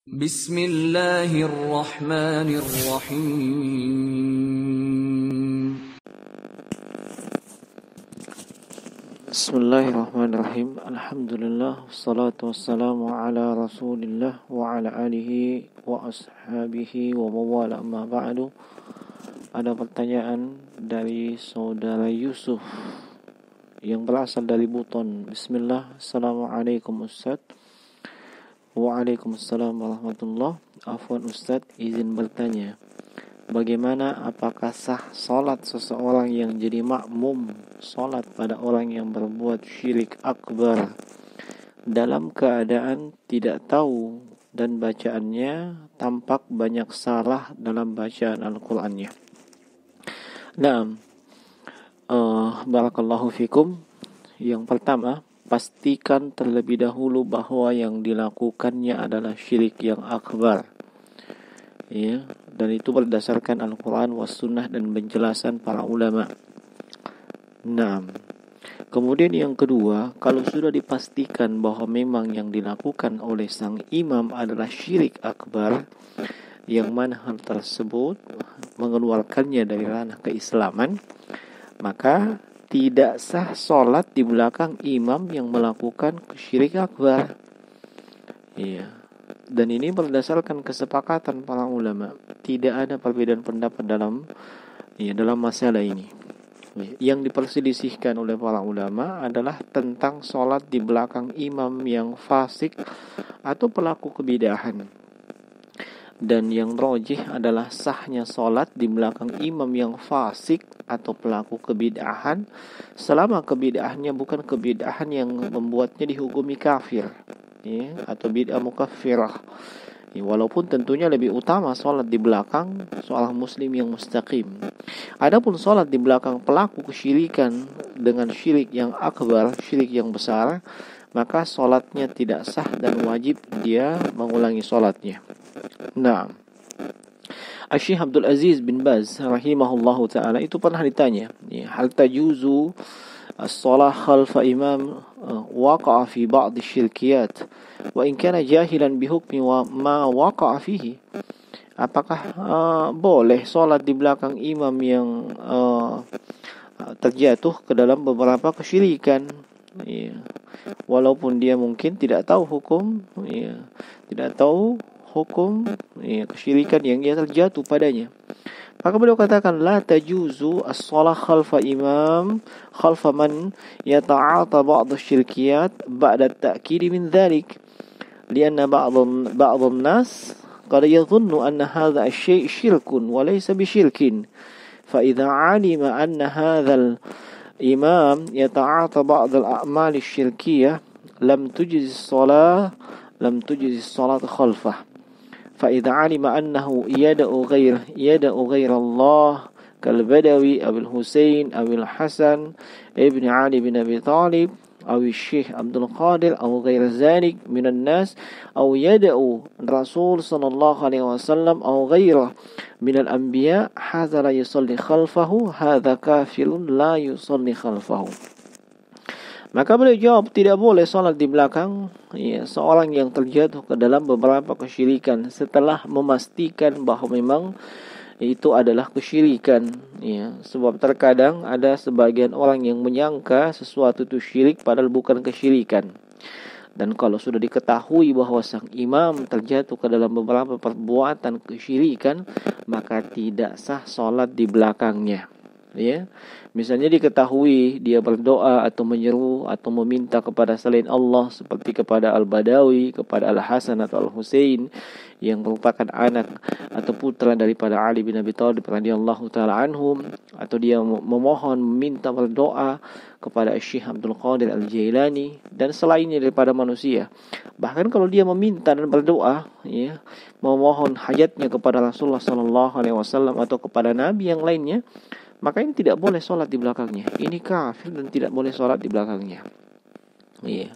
Bismillahirrahmanirrahim. Bismillahirrahmanirrahim. Alhamdulillah, wassalatu wassalamu ala rasulillah wa ala alihi wa ashabihi wa mawala, amma ba'du. Ada pertanyaan dari saudara Yusuf yang berasal dari Buton. Bismillah. Assalamualaikum Ustaz. Waalaikumsalam warahmatullah. Afwan Ustaz, izin bertanya, bagaimana, apakah sah salat seseorang yang jadi makmum salat pada orang yang berbuat syirik akbar dalam keadaan tidak tahu dan bacaannya tampak banyak salah dalam bacaan Al-Qur'annya? Naam, barakallahu fikum. Yang pertama, pastikan terlebih dahulu bahwa yang dilakukannya adalah syirik yang akbar. Ya, dan itu berdasarkan Al-Quran was sunnah dan penjelasan para ulama. Nah, kemudian yang kedua, kalau sudah dipastikan bahwa memang yang dilakukan oleh sang imam adalah syirik akbar, yang mana hal tersebut mengeluarkannya dari ranah keislaman, maka tidak sah sholat di belakang imam yang melakukan syirik akbar. Iya. Dan ini berdasarkan kesepakatan para ulama. Tidak ada perbedaan pendapat dalam masalah ini. Yang diperselisihkan oleh para ulama adalah tentang sholat di belakang imam yang fasik atau pelaku kebidahan. Dan yang rajih adalah sahnya sholat di belakang imam yang fasik atau pelaku kebidahan, selama kebidahannya bukan kebidahan yang membuatnya dihukumi kafir, ya, atau bid'ah mukaffirah. Ya, walaupun tentunya lebih utama sholat di belakang seorang muslim yang mustaqim. Adapun sholat di belakang pelaku kesyirikan dengan syirik yang akbar, syirik yang besar, maka sholatnya tidak sah dan wajib dia mengulangi sholatnya. Nah, Syekh Abdul Aziz bin Baz rahimahullahu ta'ala itu pernah ditanya, hal tajuzu as-salah khalfa imam waqa'a fi ba'd syirkiyat wa in kana jahilan bihukmi wa ma waqa'a fihi. Apakah boleh salat di belakang imam yang terjatuh ke dalam beberapa kesyirikan, ya, walaupun dia mungkin tidak tahu hukum, ya, tidak tahu hukum, ya, kesyirikan yang dia terjatuh padanya. Maka beliau katakan, la tajuzu as-salah khalfa imam khalfa man yata'ata ba'd asy-syirkiyat ba'da at-ta'kid min dhalik, lianna ba'd an-nas qad yadhunnu anna hadha asy-syai' syirkun wa laysa bisyirkin, fa idza 'alima anna hadha al-imam yata'ata ba'd al-a'mal asy-syirkiyah lam tujzi as-salah khalfah. فإذا علم أنه يدعو غير الله كالبدوي أو الحسين أو الحسن ابن علي بن أبي طالب أو الشيخ عبد القادر أو غير ذلك من الناس أو يدعو الرسول صلى الله عليه وسلم أو غيره من الأنبياء هذا لا يصلي خلفه هذا كافر لا يصلي خلفه. Maka beliau jawab, tidak boleh salat di belakang, ya, seorang yang terjatuh ke dalam beberapa kesyirikan setelah memastikan bahwa memang itu adalah kesyirikan, ya. Sebab terkadang ada sebagian orang yang menyangka sesuatu itu syirik padahal bukan kesyirikan. Dan kalau sudah diketahui bahwa sang imam terjatuh ke dalam beberapa perbuatan kesyirikan, maka tidak sah salat di belakangnya. Ya, misalnya diketahui dia berdoa atau menyeru atau meminta kepada selain Allah seperti kepada Al-Badawi, kepada Al-Hasan atau Al-Husain yang merupakan anak atau putra daripada Ali bin Abi Thalib radhiyallahu taala anhum, atau dia memohon meminta berdoa kepada Syekh Abdul Qadir Al-Jailani dan selainnya daripada manusia. Bahkan kalau dia meminta dan berdoa, ya, memohon hajatnya kepada Rasulullah sallallahu alaihi wasallam atau kepada nabi yang lainnya, maka ini tidak boleh sholat di belakangnya. Ini kafir dan tidak boleh sholat di belakangnya. Iya.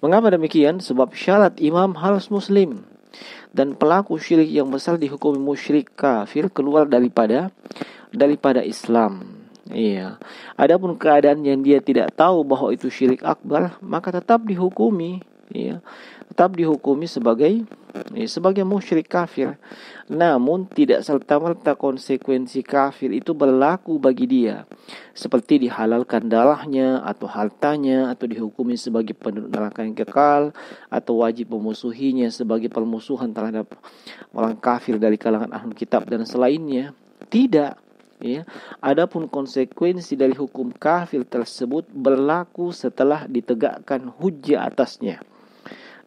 Mengapa demikian? Sebab syarat imam harus muslim. Dan pelaku syirik yang besar dihukumi musyrik kafir, keluar daripada Islam. Iya. Adapun keadaan yang dia tidak tahu bahwa itu syirik akbar, maka tetap dihukumi ya, tetap dihukumi sebagai musyrik kafir. Namun tidak serta-merta konsekuensi kafir itu berlaku bagi dia, seperti dihalalkan darahnya atau hartanya, atau dihukumi sebagai penduduk neraka yang kekal, atau wajib memusuhinya sebagai permusuhan terhadap orang kafir dari kalangan ahlul kitab dan selainnya. Tidak, ya. Adapun konsekuensi dari hukum kafir tersebut berlaku setelah ditegakkan hujjah atasnya,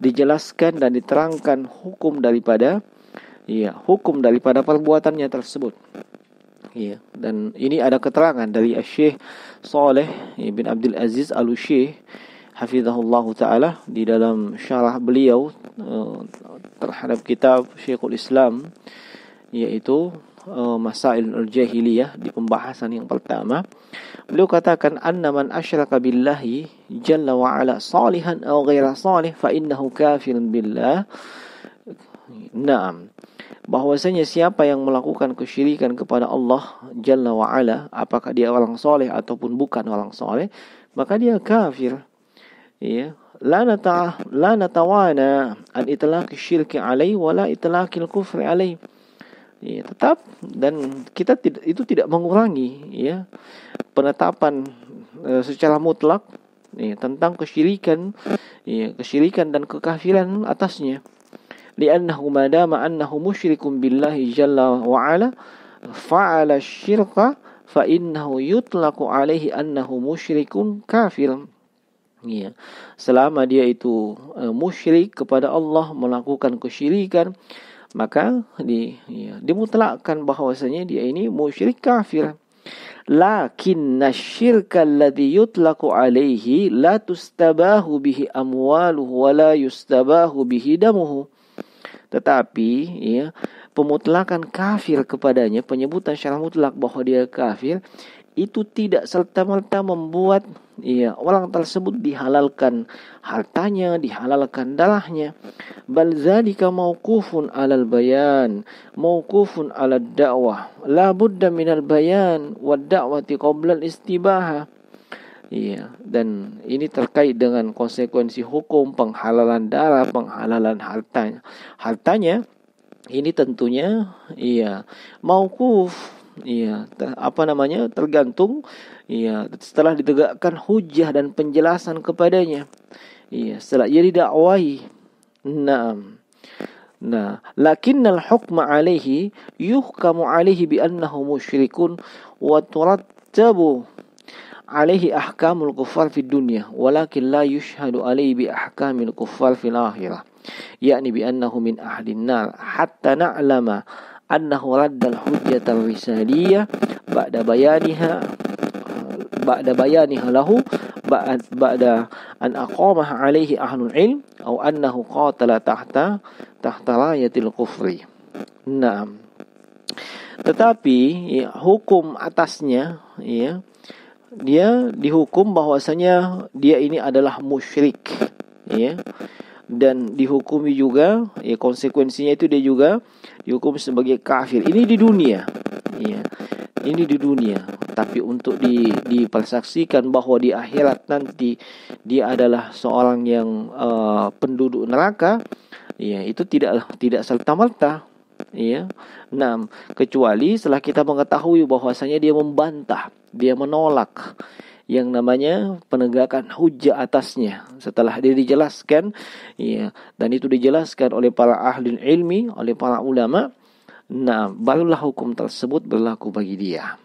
dijelaskan dan diterangkan hukum daripada perbuatannya tersebut. Ya, dan ini ada keterangan dari Syekh Saleh bin Abdul Aziz Al-Syekh hafizahullah taala di dalam syarah beliau terhadap kitab Syekhul Islam, yaitu Masail al-Jahiliyah, di pembahasan yang pertama. Beliau katakan, anna man asyraka billahi jalla wa ala salihan aw ghaira salih fa innahu kafirun billah. Naam, bahwasanya siapa yang melakukan kesyirikan kepada Allah jalla wa ala, apakah dia orang soleh ataupun bukan orang soleh, maka dia kafir. Ya, la natawana an itlaqi syirki alai wala itlaqil kufri alai. Ya, tetap, dan kita tidak mengurangi, ya, penetapan secara mutlak, ya, tentang kesyirikan dan kekafiran atasnya. Li'annahu madama annahu musyrikun billahi jalla wa ala fa'ala syirka fa innahu yutlaqu alaihi annahu musyrikun kafir. Ya, selama dia itu musyrik kepada Allah, melakukan kesyirikan, maka dimutlakkan bahwasanya dia ini musyrik kafir. Lakinna syirka alladhi yutlaqu alaihi la tustabahu bihi amwaluhu wa la yustabahu bihi damuhu. Tetapi, ya, pemutlakan kafir kepadanya, penyebutan secara mutlak bahwa dia kafir, itu tidak serta-merta membuat, ya, orang tersebut dihalalkan hartanya, dihalalkan darahnya. Bal dzalika mauqufun 'alal bayan, mauqufun 'alad da'wah. La budda minal bayan wad da'wati qabla al-istibahah. Iya, dan ini terkait dengan konsekuensi hukum penghalalan darah, penghalalan hartanya ini tentunya mauquf, tergantung, setelah ditegakkan hujjah dan penjelasan kepadanya, setelah ia didakwai. Lakinnal hukma alaihi yuhkamu alaihi bi annahu musyrikun wa turattabu alaihi ahkamul kuffar fid dunya walakin la yushhadu alaihi bi ahkamil kuffar fil akhirah, yakni bi annahu min ahlin nar hatta na'lama annahu raddal hujjatal risaliyah ba'da bayaniha lahu ba'da an aqamah alaihi ahlul ilm aw annahu qatala tahta rayatil kufri. Naam. Tetapi hukum atasnya, dia dihukum bahwasanya dia ini adalah musyrik, dan dihukumi juga, konsekuensinya itu dia juga dihukum sebagai kafir. Ini di dunia, ini di dunia. Tapi untuk dipersaksikan bahwa di akhirat nanti dia adalah seorang yang penduduk neraka, itu tidak serta-merta. Kecuali setelah kita mengetahui bahwasanya dia membantah, dia menolak yang namanya penegakan hujjah atasnya, setelah dia dijelaskan, dan itu dijelaskan oleh para ahli ilmi, oleh para ulama, barulah hukum tersebut berlaku bagi dia.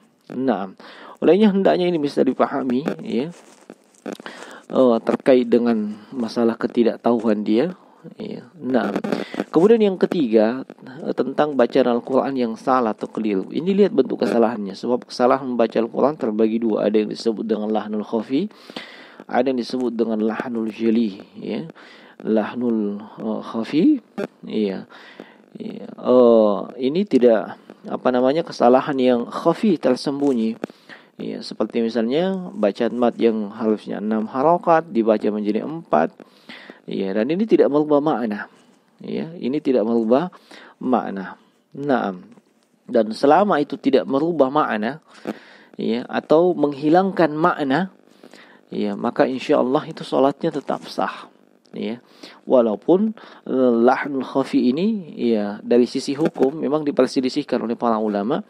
Olehnya hendaknya ini bisa dipahami, terkait dengan masalah ketidaktahuan dia. Kemudian yang ketiga, tentang bacaan Al-Quran yang salah atau keliru. Ini lihat bentuk kesalahannya. Sebab kesalahan membaca Al-Quran terbagi dua. Ada yang disebut dengan lahnul khafi, ada yang disebut dengan lahnul jali. Lahnul khafi, ini tidak kesalahan yang khafi, tersembunyi. Seperti misalnya bacaan mat yang harusnya 6 harokat dibaca menjadi 4. Dan ini tidak merubah makna. Ini tidak merubah makna. Dan selama itu tidak merubah makna, atau menghilangkan makna, maka insya Allah itu sholatnya tetap sah. ya. Walaupun lahnul khafi ini ya dari sisi hukum memang diperselisihkan oleh para ulama.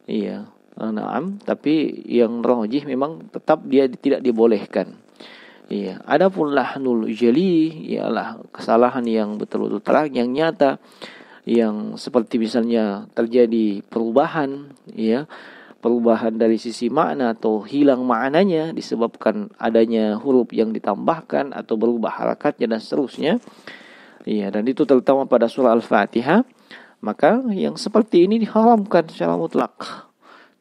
Iya, na'am, tapi yang rajih memang tetap dia tidak dibolehkan. Iya, adapun lahnul jali ialah kesalahan yang betul-betul terang, yang nyata, yang seperti misalnya terjadi perubahan, ya, perubahan dari sisi makna atau hilang maknanya disebabkan adanya huruf yang ditambahkan atau berubah harakatnya dan seterusnya. Iya, dan itu terutama pada surah Al-Fatihah, maka yang seperti ini diharamkan secara mutlak.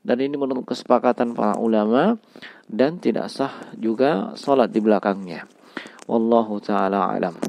Dan ini menurut kesepakatan para ulama dan tidak sah juga salat di belakangnya. Wallahu taala alam.